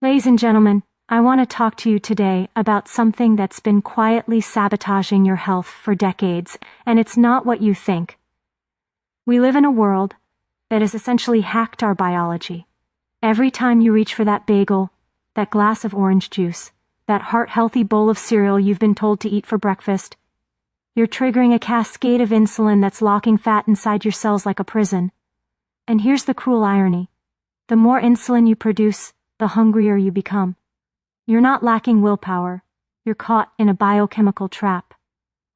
Ladies and gentlemen, I want to talk to you today about something that's been quietly sabotaging your health for decades, and it's not what you think. We live in a world that has essentially hacked our biology. Every time you reach for that bagel, that glass of orange juice, that heart-healthy bowl of cereal you've been told to eat for breakfast, you're triggering a cascade of insulin that's locking fat inside your cells like a prison. And here's the cruel irony. The more insulin you produce, the hungrier you become. You're not lacking willpower. You're caught in a biochemical trap.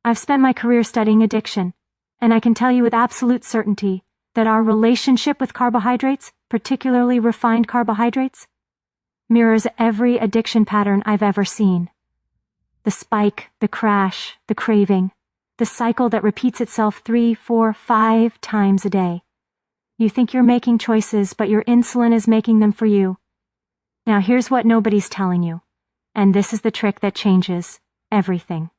I've spent my career studying addiction, and I can tell you with absolute certainty that our relationship with carbohydrates, particularly refined carbohydrates, mirrors every addiction pattern I've ever seen. The spike, the crash, the craving, the cycle that repeats itself 3, 4, 5 times a day. You think you're making choices, but your insulin is making them for you. Now here's what nobody's telling you, and this is the trick that changes everything.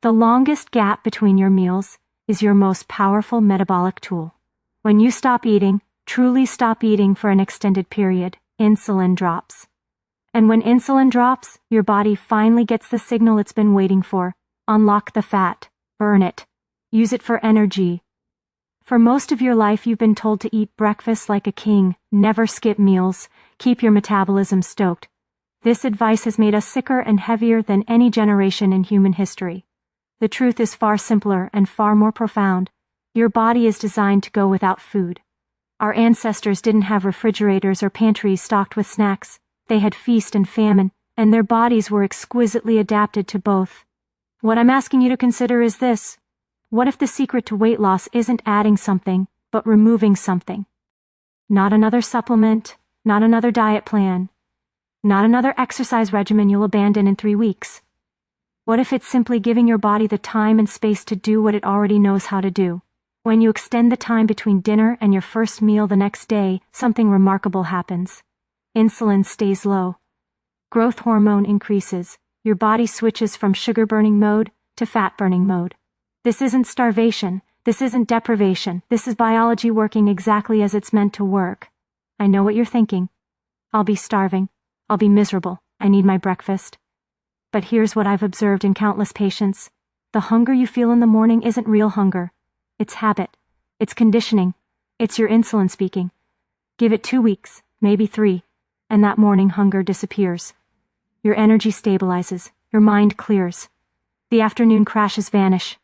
The longest gap between your meals is your most powerful metabolic tool. When you stop eating, truly stop eating for an extended period, insulin drops. And when insulin drops, your body finally gets the signal it's been waiting for. Unlock the fat, burn it, use it for energy. For most of your life you've been told to eat breakfast like a king, never skip meals, keep your metabolism stoked. This advice has made us sicker and heavier than any generation in human history. The truth is far simpler and far more profound. Your body is designed to go without food. Our ancestors didn't have refrigerators or pantries stocked with snacks. They had feast and famine, and their bodies were exquisitely adapted to both. What I'm asking you to consider is this. What if the secret to weight loss isn't adding something, but removing something? Not another supplement, not another diet plan, not another exercise regimen you'll abandon in 3 weeks. What if it's simply giving your body the time and space to do what it already knows how to do? When you extend the time between dinner and your first meal the next day, something remarkable happens. Insulin stays low. Growth hormone increases. Your body switches from sugar-burning mode to fat-burning mode. This isn't starvation. This isn't deprivation. This is biology working exactly as it's meant to work. I know what you're thinking. I'll be starving. I'll be miserable. I need my breakfast. But here's what I've observed in countless patients. The hunger you feel in the morning isn't real hunger. It's habit. It's conditioning. It's your insulin speaking. Give it 2 weeks, maybe 3, and that morning hunger disappears. Your energy stabilizes. Your mind clears. The afternoon crashes vanish.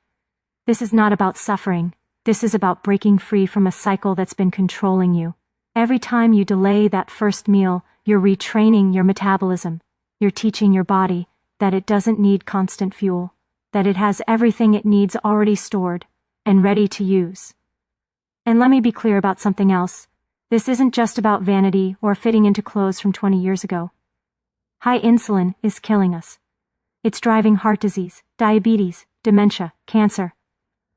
This is not about suffering. This is about breaking free from a cycle that's been controlling you. Every time you delay that first meal, you're retraining your metabolism. You're teaching your body that it doesn't need constant fuel, that it has everything it needs already stored and ready to use. And let me be clear about something else. This isn't just about vanity or fitting into clothes from 20 years ago. High insulin is killing us. It's driving heart disease, diabetes, dementia, cancer.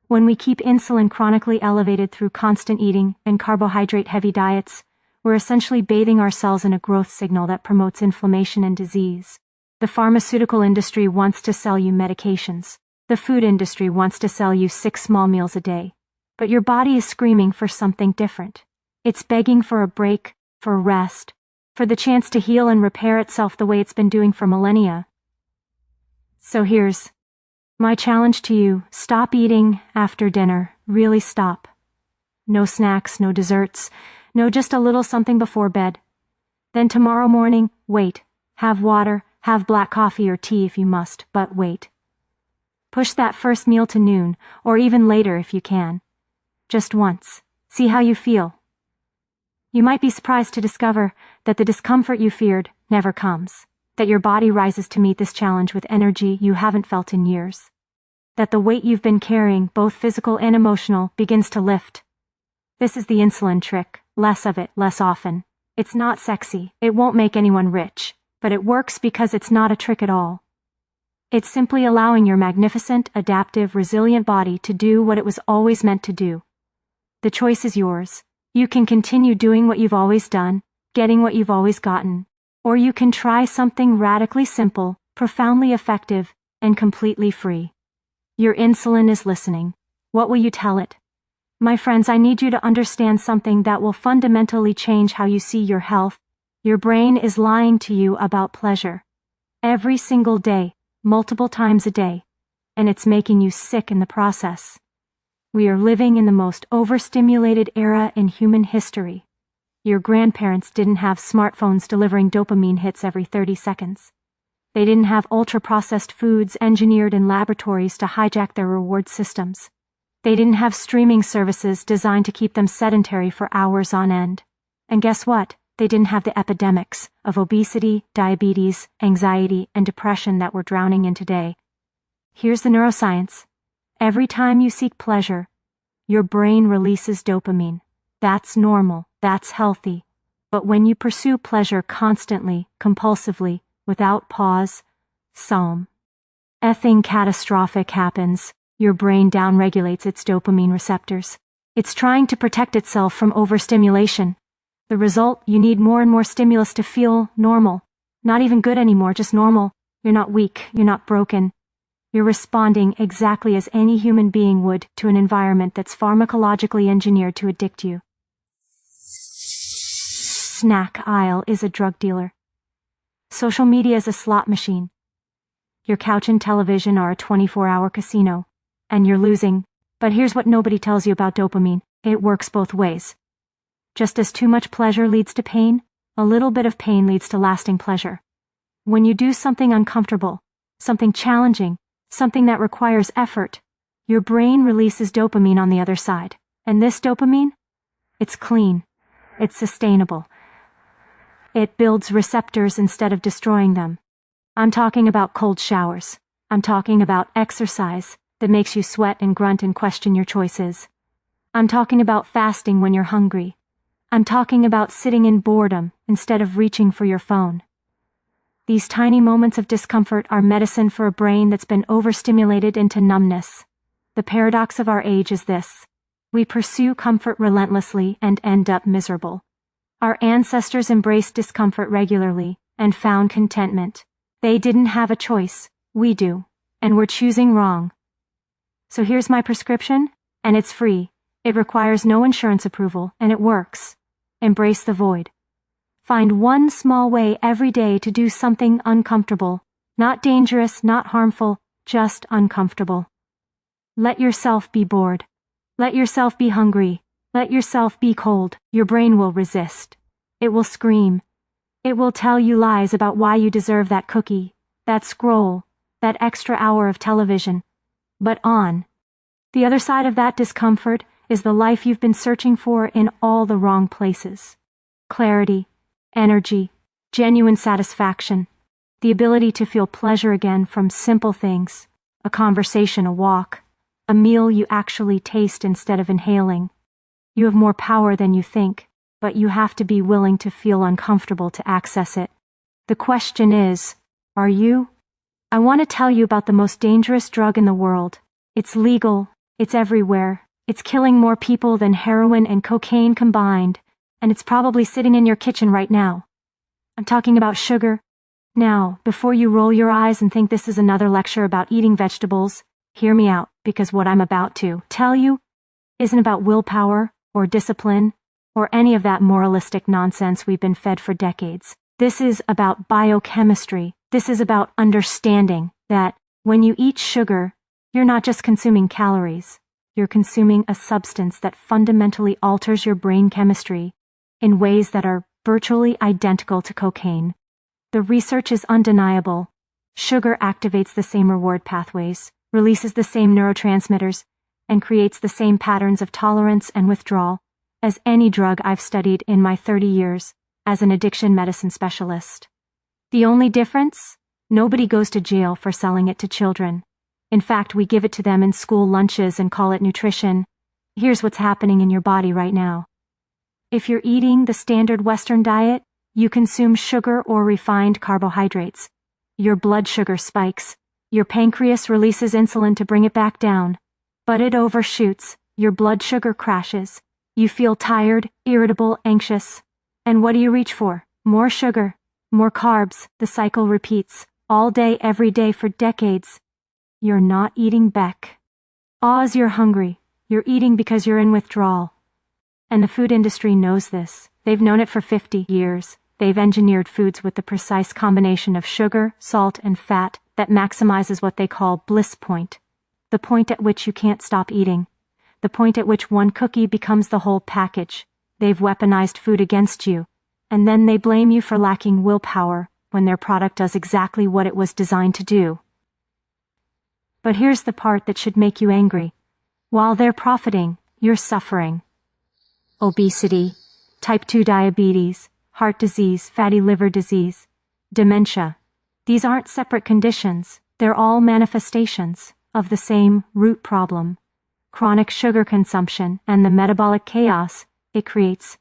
When we keep insulin chronically elevated through constant eating and carbohydrate-heavy diets, we're essentially bathing our cells in a growth signal that promotes inflammation and disease. The pharmaceutical industry wants to sell you medications. The food industry wants to sell you 6 small meals a day. But your body is screaming for something different. It's begging for a break, for rest, for the chance to heal and repair itself the way it's been doing for millennia. So here's my challenge to you. Stop eating after dinner. Really stop. No snacks, no desserts, no just a little something before bed. Then tomorrow morning, wait. Have water, have black coffee or tea if you must, but wait. Push that first meal to noon, or even later if you can. Just once. See how you feel. You might be surprised to discover that the discomfort you feared never comes. That your body rises to meet this challenge with energy you haven't felt in years. That the weight you've been carrying, both physical and emotional, begins to lift. This is the insulin trick. Less of it, less often. It's not sexy. It won't make anyone rich. But it works because it's not a trick at all. It's simply allowing your magnificent, adaptive, resilient body to do what it was always meant to do. The choice is yours. You can continue doing what you've always done, getting what you've always gotten. Or you can try something radically simple, profoundly effective, and completely free. Your insulin is listening. What will you tell it? My friends, I need you to understand something that will fundamentally change how you see your health, Your brain is lying to you about pleasure. Every single day, multiple times a day, and it's making you sick in the process. We are living in the most overstimulated era in human history. Your grandparents didn't have smartphones delivering dopamine hits every 30 seconds. They didn't have ultra-processed foods engineered in laboratories to hijack their reward systems. They didn't have streaming services designed to keep them sedentary for hours on end. And guess what? They didn't have the epidemics of obesity, diabetes, anxiety, and depression that we're drowning in today. Here's the neuroscience. Every time you seek pleasure, your brain releases dopamine. That's normal. That's healthy. But when you pursue pleasure constantly, compulsively, without pause, something catastrophic happens. Your brain downregulates its dopamine receptors. It's trying to protect itself from overstimulation. The result, you need more and more stimulus to feel normal. Not even good anymore, just normal. You're not weak, you're not broken. You're responding exactly as any human being would to an environment that's pharmacologically engineered to addict you. Snack aisle is a drug dealer. Social media is a slot machine. Your couch and television are a 24-hour casino, and you're losing. But here's what nobody tells you about dopamine. It works both ways. Just as too much pleasure leads to pain, a little bit of pain leads to lasting pleasure. When you do something uncomfortable, something challenging, something that requires effort, your brain releases dopamine on the other side. And this dopamine? It's clean. It's sustainable. It builds receptors instead of destroying them. I'm talking about cold showers. I'm talking about exercise that makes you sweat and grunt and question your choices. I'm talking about fasting when you're hungry. I'm talking about sitting in boredom instead of reaching for your phone. These tiny moments of discomfort are medicine for a brain that's been overstimulated into numbness. The paradox of our age is this. We pursue comfort relentlessly and end up miserable. Our ancestors embraced discomfort regularly and found contentment. They didn't have a choice. We do. And we're choosing wrong. So here's my prescription, and it's free. It requires no insurance approval, and it works. Embrace the void. Find one small way every day to do something uncomfortable. Not dangerous, not harmful, just uncomfortable. Let yourself be bored. Let yourself be hungry. Let yourself be cold. Your brain will resist. It will scream. It will tell you lies about why you deserve that cookie, that scroll, that extra hour of television. But on the other side of that discomfort is the life you've been searching for in all the wrong places. Clarity, energy, genuine satisfaction, the ability to feel pleasure again from simple things, a conversation, a walk, a meal you actually taste instead of inhaling. You have more power than you think, but you have to be willing to feel uncomfortable to access it. The question is, are you? I want to tell you about the most dangerous drug in the world. It's legal, it's everywhere, it's killing more people than heroin and cocaine combined, and it's probably sitting in your kitchen right now. I'm talking about sugar. Now, before you roll your eyes and think this is another lecture about eating vegetables, hear me out, because what I'm about to tell you isn't about willpower or discipline or any of that moralistic nonsense we've been fed for decades. This is about biochemistry. This is about understanding that when you eat sugar, you're not just consuming calories. You're consuming a substance that fundamentally alters your brain chemistry in ways that are virtually identical to cocaine. The research is undeniable. Sugar activates the same reward pathways, releases the same neurotransmitters, and creates the same patterns of tolerance and withdrawal as any drug I've studied in my 30 years as an addiction medicine specialist. The only difference? Nobody goes to jail for selling it to children. In fact, we give it to them in school lunches and call it nutrition. Here's what's happening in your body right now. If you're eating the standard Western diet, you consume sugar or refined carbohydrates. Your blood sugar spikes. Your pancreas releases insulin to bring it back down. But it overshoots. Your blood sugar crashes. You feel tired, irritable, anxious. And what do you reach for? More sugar, more carbs. The cycle repeats, all day, every day for decades. You're not eating back. Oz, you're hungry. You're eating because you're in withdrawal. And the food industry knows this. They've known it for 50 years. they've engineered foods with the precise combination of sugar, salt, and fat that maximizes what they call bliss point. The point at which you can't stop eating. The point at which one cookie becomes the whole package. They've weaponized food against you, and then they blame you for lacking willpower when their product does exactly what it was designed to do. But here's the part that should make you angry. While they're profiting, you're suffering. Obesity, type 2 diabetes, heart disease, fatty liver disease, dementia. These aren't separate conditions, they're all manifestations of the same root problem: chronic sugar consumption and the metabolic chaos it creates.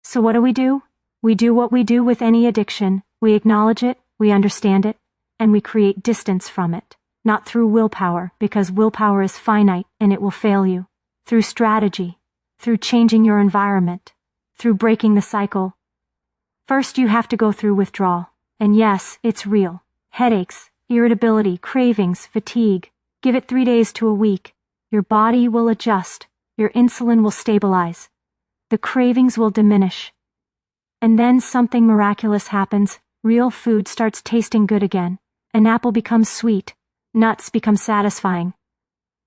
So what do? We do what we do with any addiction. We acknowledge it, we understand it, and we create distance from it. Not through willpower, because willpower is finite and it will fail you. Through strategy, through changing your environment, through breaking the cycle. First, you have to go through withdrawal. And yes, it's real. Headaches, irritability, cravings, fatigue. Give it 3 days to a week. Your body will adjust. Your insulin will stabilize. The cravings will diminish. And then something miraculous happens. Real food starts tasting good again. An apple becomes sweet. Nuts become satisfying.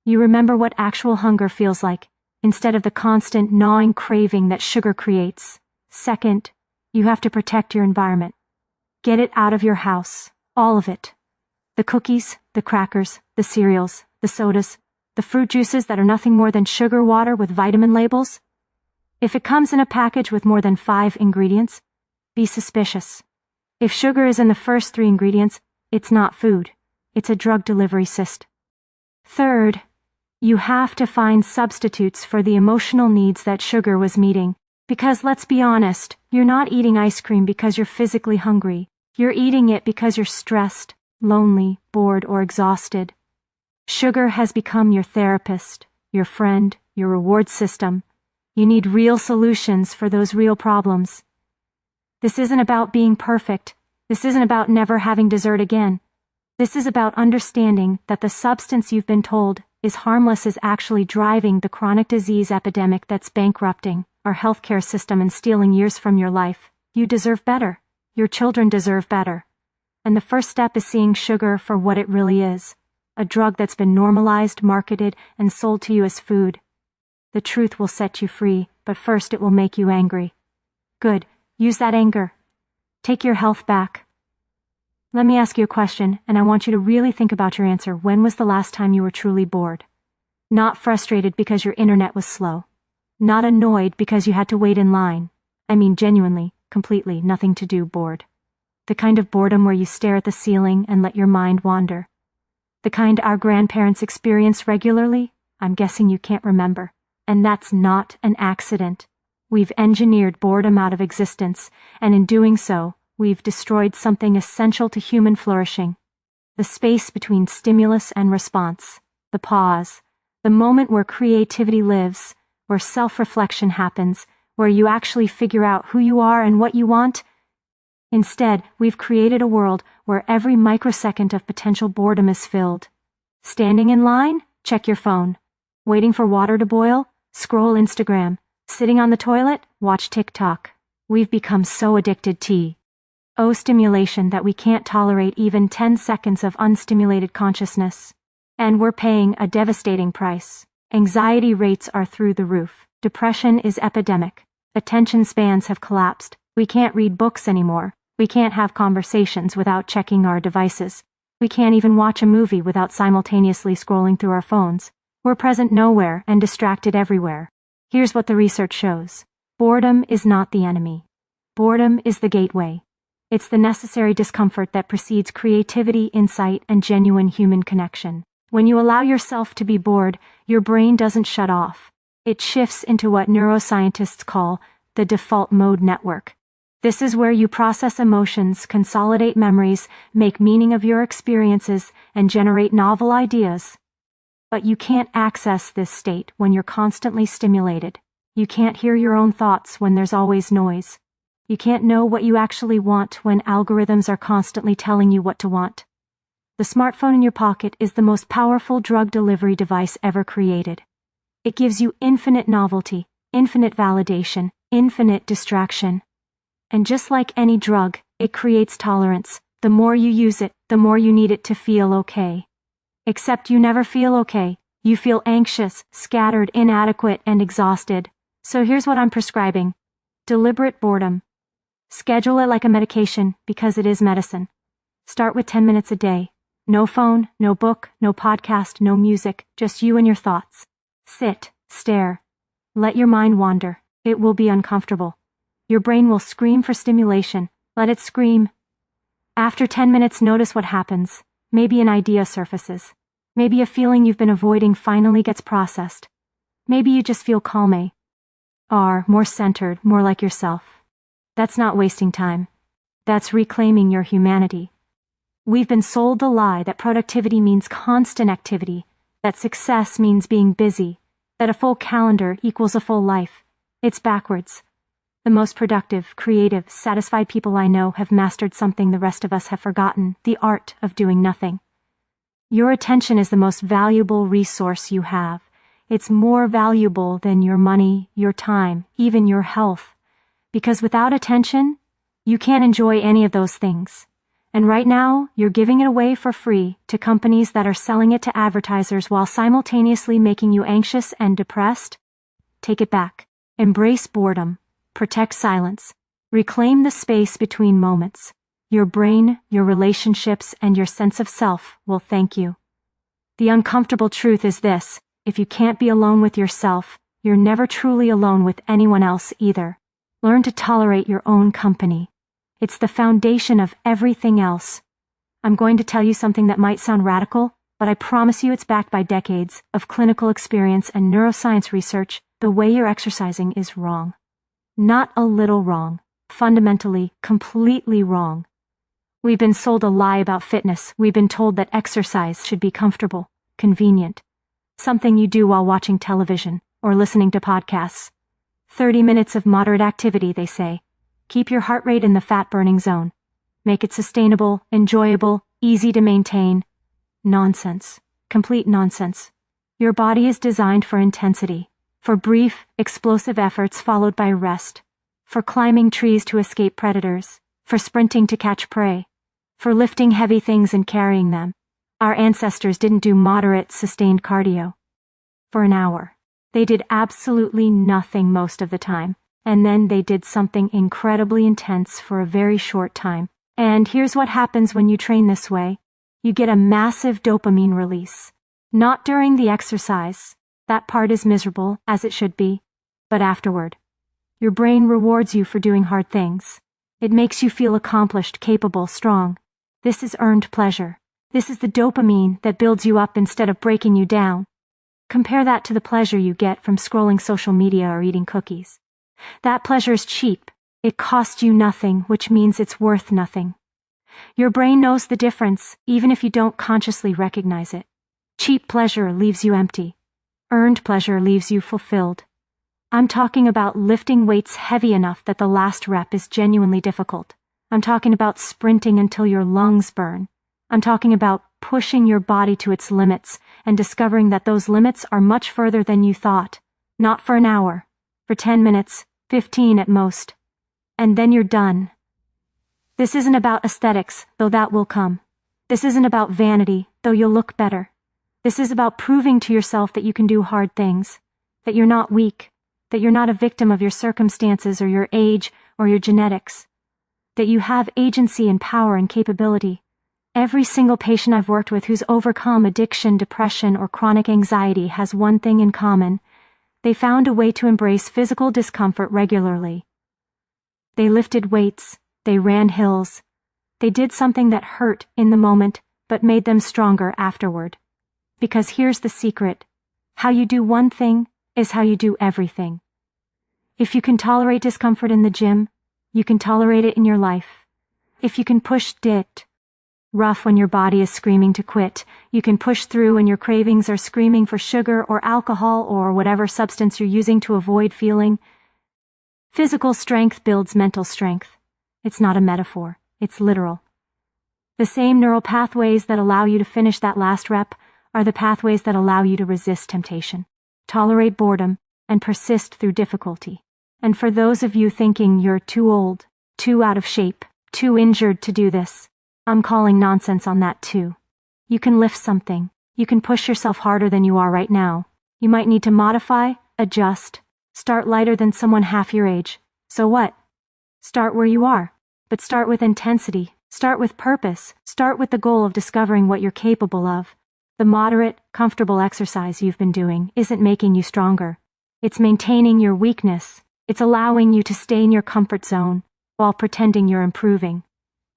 You remember what actual hunger feels like, instead of the constant gnawing craving that sugar creates. Second, you have to protect your environment. Get it out of your house. All of it. The cookies, the crackers, the cereals, the sodas, the fruit juices that are nothing more than sugar water with vitamin labels. If it comes in a package with more than 5 ingredients, be suspicious. If sugar is in the first 3 ingredients, it's not food. It's a drug delivery cyst. Third, you have to find substitutes for the emotional needs that sugar was meeting. Because let's be honest, you're not eating ice cream because you're physically hungry. You're eating it because you're stressed, lonely, bored, or exhausted. Sugar has become your therapist, your friend, your reward system. You need real solutions for those real problems. This isn't about being perfect. This isn't about never having dessert again. This is about understanding that the substance you've been told is harmless is actually driving the chronic disease epidemic that's bankrupting our healthcare system and stealing years from your life. You deserve better. Your children deserve better. And the first step is seeing sugar for what it really is. A drug that's been normalized, marketed, and sold to you as food. The truth will set you free, but first it will make you angry. Good. Use that anger. Take your health back. Let me ask you a question, and I want you to really think about your answer. When was the last time you were truly bored? Not frustrated because your internet was slow. Not annoyed because you had to wait in line. I mean genuinely, completely, nothing to do, bored. The kind of boredom where you stare at the ceiling and let your mind wander. The kind our grandparents experienced regularly? I'm guessing you can't remember. And that's not an accident. We've engineered boredom out of existence, and in doing so, we've destroyed something essential to human flourishing. The space between stimulus and response. The pause. The moment where creativity lives, where self-reflection happens, where you actually figure out who you are and what you want. Instead, we've created a world where every microsecond of potential boredom is filled. Standing in line? Check your phone. Waiting for water to boil? Scroll Instagram. Sitting on the toilet? Watch TikTok. We've become so addicted to stimulation that we can't tolerate even 10 seconds of unstimulated consciousness. And we're paying a devastating price. Anxiety rates are through the roof. Depression is epidemic. Attention spans have collapsed. We can't read books anymore. We can't have conversations without checking our devices. We can't even watch a movie without simultaneously scrolling through our phones. We're present nowhere and distracted everywhere. Here's what the research shows. Boredom is not the enemy. Boredom is the gateway. It's the necessary discomfort that precedes creativity, insight, and genuine human connection. When you allow yourself to be bored, your brain doesn't shut off. It shifts into what neuroscientists call the default mode network. This is where you process emotions, consolidate memories, make meaning of your experiences, and generate novel ideas. But you can't access this state when you're constantly stimulated. You can't hear your own thoughts when there's always noise. You can't know what you actually want when algorithms are constantly telling you what to want. The smartphone in your pocket is the most powerful drug delivery device ever created. It gives you infinite novelty, infinite validation, infinite distraction. And just like any drug, it creates tolerance. The more you use it, the more you need it to feel okay. Except you never feel okay. You feel anxious, scattered, inadequate, and exhausted. So here's what I'm prescribing. Deliberate boredom. Schedule it like a medication because it is medicine. Start with 10 minutes a day. No phone, no book, no podcast, no music, just you and your thoughts. Sit, stare. Let your mind wander. It will be uncomfortable. Your brain will scream for stimulation. Let it scream. After 10 minutes, notice what happens. Maybe an idea surfaces. Maybe a feeling you've been avoiding finally gets processed. Maybe you just feel calmer, more centered, more like yourself. That's not wasting time. That's reclaiming your humanity. We've been sold the lie that productivity means constant activity, that success means being busy, that a full calendar equals a full life. It's backwards. The most productive, creative, satisfied people I know have mastered something the rest of us have forgotten, the art of doing nothing. Your attention is the most valuable resource you have. It's more valuable than your money, your time, even your health. Because without attention, you can't enjoy any of those things. And right now, you're giving it away for free to companies that are selling it to advertisers while simultaneously making you anxious and depressed. Take it back. Embrace boredom. Protect silence. Reclaim the space between moments. Your brain, your relationships, and your sense of self will thank you. The uncomfortable truth is this: if you can't be alone with yourself, you're never truly alone with anyone else either. Learn to tolerate your own company. It's the foundation of everything else. I'm going to tell you something that might sound radical, but I promise you it's backed by decades of clinical experience and neuroscience research. The way you're exercising is wrong. Not a little wrong. Fundamentally, completely wrong. We've been sold a lie about fitness. We've been told that exercise should be comfortable, convenient. Something you do while watching television or listening to podcasts. 30 minutes of moderate activity, they say. Keep your heart rate in the fat-burning zone. Make it sustainable, enjoyable, easy to maintain. Nonsense. Complete nonsense. Your body is designed for intensity, for brief, explosive efforts followed by rest, for climbing trees to escape predators, for sprinting to catch prey, for lifting heavy things and carrying them. Our ancestors didn't do moderate, sustained cardio. For an hour. They did absolutely nothing most of the time. And then they did something incredibly intense for a very short time. And here's what happens when you train this way. You get a massive dopamine release. Not during the exercise. That part is miserable, as it should be. But afterward. Your brain rewards you for doing hard things. It makes you feel accomplished, capable, strong. This is earned pleasure. This is the dopamine that builds you up instead of breaking you down. Compare that to the pleasure you get from scrolling social media or eating cookies. That pleasure is cheap. It costs you nothing, which means it's worth nothing. Your brain knows the difference, even if you don't consciously recognize it. Cheap pleasure leaves you empty. Earned pleasure leaves you fulfilled. I'm talking about lifting weights heavy enough that the last rep is genuinely difficult. I'm talking about sprinting until your lungs burn. I'm talking about pushing your body to its limits and discovering that those limits are much further than you thought. Not for an hour. For 10 minutes. 15 at most. And then you're done. This isn't about aesthetics, though that will come. This isn't about vanity, though you'll look better. This is about proving to yourself that you can do hard things, that you're not weak, that you're not a victim of your circumstances or your age or your genetics, that you have agency and power and capability. Every single patient I've worked with who's overcome addiction, depression, or chronic anxiety has one thing in common. They found a way to embrace physical discomfort regularly. They lifted weights, they ran hills. They did something that hurt in the moment, but made them stronger afterward. Because here's the secret. How you do one thing is how you do everything. If you can tolerate discomfort in the gym, you can tolerate it in your life. If you can push it rough when your body is screaming to quit, you can push through when your cravings are screaming for sugar or alcohol or whatever substance you're using to avoid feeling. Physical strength builds mental strength. It's not a metaphor, it's literal. The same neural pathways that allow you to finish that last rep are the pathways that allow you to resist temptation, tolerate boredom, and persist through difficulty. And for those of you thinking you're too old, too out of shape, too injured to do this. I'm calling nonsense on that too. You can lift something. You can push yourself harder than you are right now. You might need to modify, adjust, start lighter than someone half your age. So what? Start where you are. But start with intensity. Start with purpose. Start with the goal of discovering what you're capable of. The moderate, comfortable exercise you've been doing isn't making you stronger. It's maintaining your weakness. It's allowing you to stay in your comfort zone while pretending you're improving.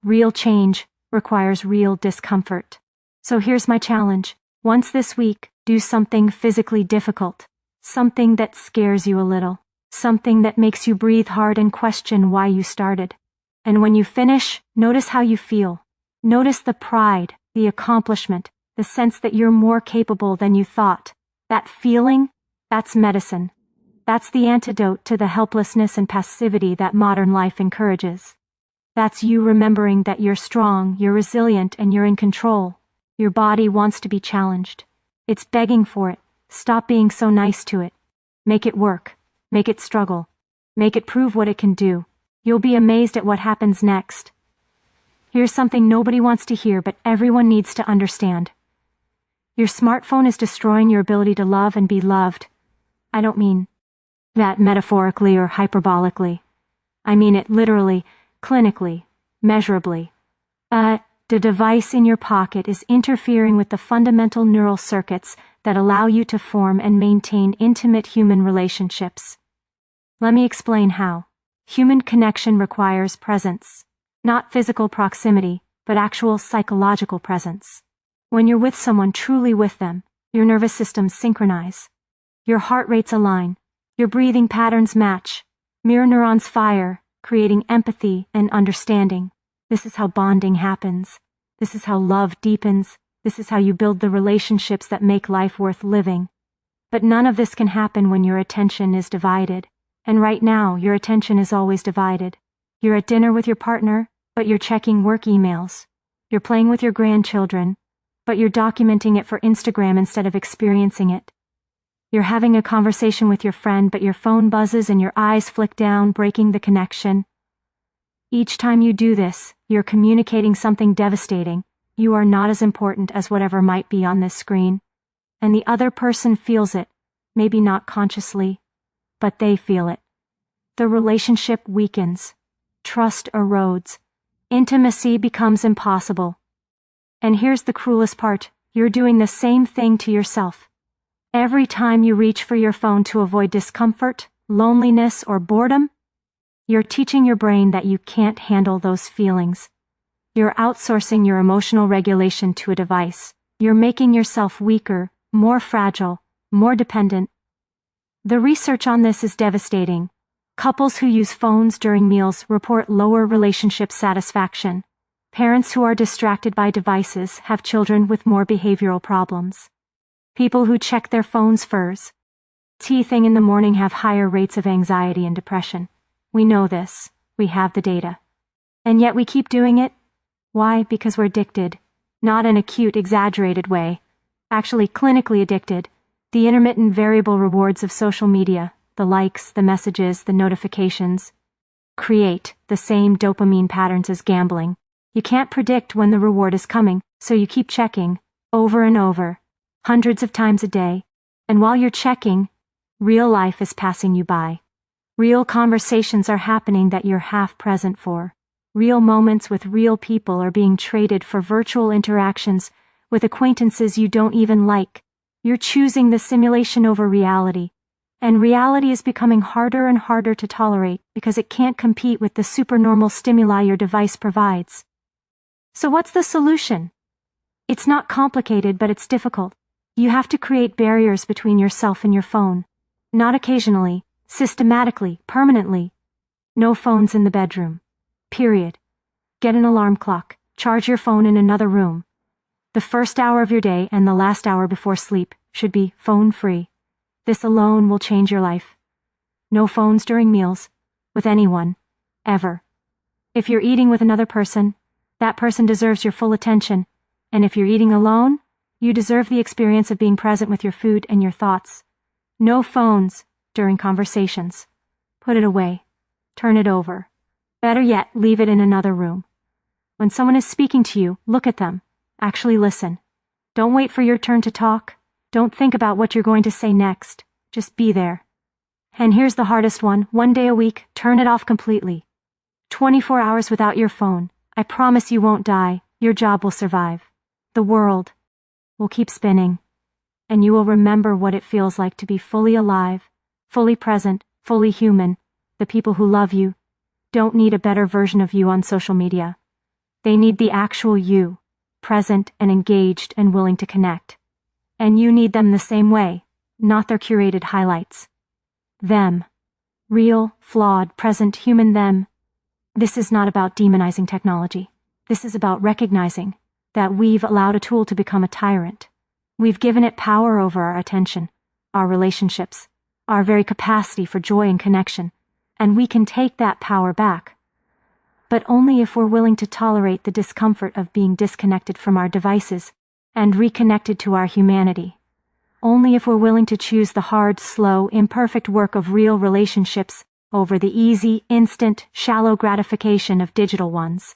Real change requires real discomfort. So here's my challenge. Once this week, do something physically difficult. Something that scares you a little. Something that makes you breathe hard and question why you started. And when you finish, notice how you feel. Notice the pride, the accomplishment, the sense that you're more capable than you thought. That feeling, that's medicine. That's the antidote to the helplessness and passivity that modern life encourages. That's you remembering that you're strong, you're resilient, and you're in control. Your body wants to be challenged. It's begging for it. Stop being so nice to it. Make it work. Make it struggle. Make it prove what it can do. You'll be amazed at what happens next. Here's something nobody wants to hear, but everyone needs to understand. Your smartphone is destroying your ability to love and be loved. I don't mean that metaphorically or hyperbolically. I mean it literally, clinically, measurably. The device in your pocket is interfering with the fundamental neural circuits that allow you to form and maintain intimate human relationships. Let me explain how. Human connection requires presence. Not physical proximity, but actual psychological presence. When you're with someone truly with them, your nervous systems synchronize. Your heart rates align. Your breathing patterns match. Mirror neurons fire, creating empathy and understanding. This is how bonding happens. This is how love deepens. This is how you build the relationships that make life worth living. But none of this can happen when your attention is divided. And right now, your attention is always divided. You're at dinner with your partner, but you're checking work emails. You're playing with your grandchildren, but you're documenting it for Instagram instead of experiencing it. You're having a conversation with your friend, but your phone buzzes and your eyes flick down, breaking the connection. Each time you do this, you're communicating something devastating. You are not as important as whatever might be on this screen. And the other person feels it, maybe not consciously, but they feel it. The relationship weakens. Trust erodes. Intimacy becomes impossible. And here's the cruelest part. You're doing the same thing to yourself. Every time you reach for your phone to avoid discomfort, loneliness, or boredom, you're teaching your brain that you can't handle those feelings. You're outsourcing your emotional regulation to a device. You're making yourself weaker, more fragile, more dependent. The research on this is devastating. Couples who use phones during meals report lower relationship satisfaction. Parents who are distracted by devices have children with more behavioral problems. People who check their phones first thing in the morning have higher rates of anxiety and depression. We know this. We have the data. And yet we keep doing it. Why? Because we're addicted. Not in a cute, exaggerated way. Actually clinically addicted. The intermittent variable rewards of social media, the likes, the messages, the notifications, create the same dopamine patterns as gambling. You can't predict when the reward is coming, so you keep checking, over and over, hundreds of times a day. And while you're checking, real life is passing you by. Real conversations are happening that you're half present for. Real moments with real people are being traded for virtual interactions with acquaintances you don't even like. You're choosing the simulation over reality. And reality is becoming harder and harder to tolerate because it can't compete with the supernormal stimuli your device provides. So what's the solution? It's not complicated, but it's difficult. You have to create barriers between yourself and your phone. Not occasionally, systematically, permanently. No phones in the bedroom. Period. Get an alarm clock. Charge your phone in another room. The first hour of your day and the last hour before sleep should be phone-free. This alone will change your life. No phones during meals, with anyone, ever. If you're eating with another person, that person deserves your full attention. And if you're eating alone, you deserve the experience of being present with your food and your thoughts. No phones during conversations. Put it away. Turn it over. Better yet, leave it in another room. When someone is speaking to you, look at them. Actually listen. Don't wait for your turn to talk. Don't think about what you're going to say next. Just be there. And here's the hardest one. 1 day a week, turn it off completely. 24 hours without your phone. I promise you won't die. Your job will survive. The world will keep spinning. And you will remember what it feels like to be fully alive, fully present, fully human. The people who love you don't need a better version of you on social media. They need the actual you, present and engaged and willing to connect. And you need them the same way, not their curated highlights. Them. Real, flawed, present, human them. This is not about demonizing technology. This is about recognizing that we've allowed a tool to become a tyrant. We've given it power over our attention, our relationships, our very capacity for joy and connection, and we can take that power back. But only if we're willing to tolerate the discomfort of being disconnected from our devices and reconnected to our humanity. Only if we're willing to choose the hard, slow, imperfect work of real relationships over the easy, instant, shallow gratification of digital ones.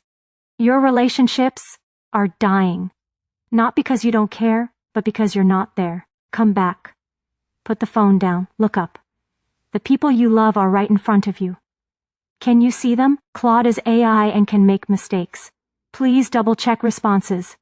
Your relationships are dying. Not because you don't care, but because you're not there. Come back. Put the phone down. Look up. The people you love are right in front of you. Can you see them? Claude is AI and can make mistakes. Please double-check responses.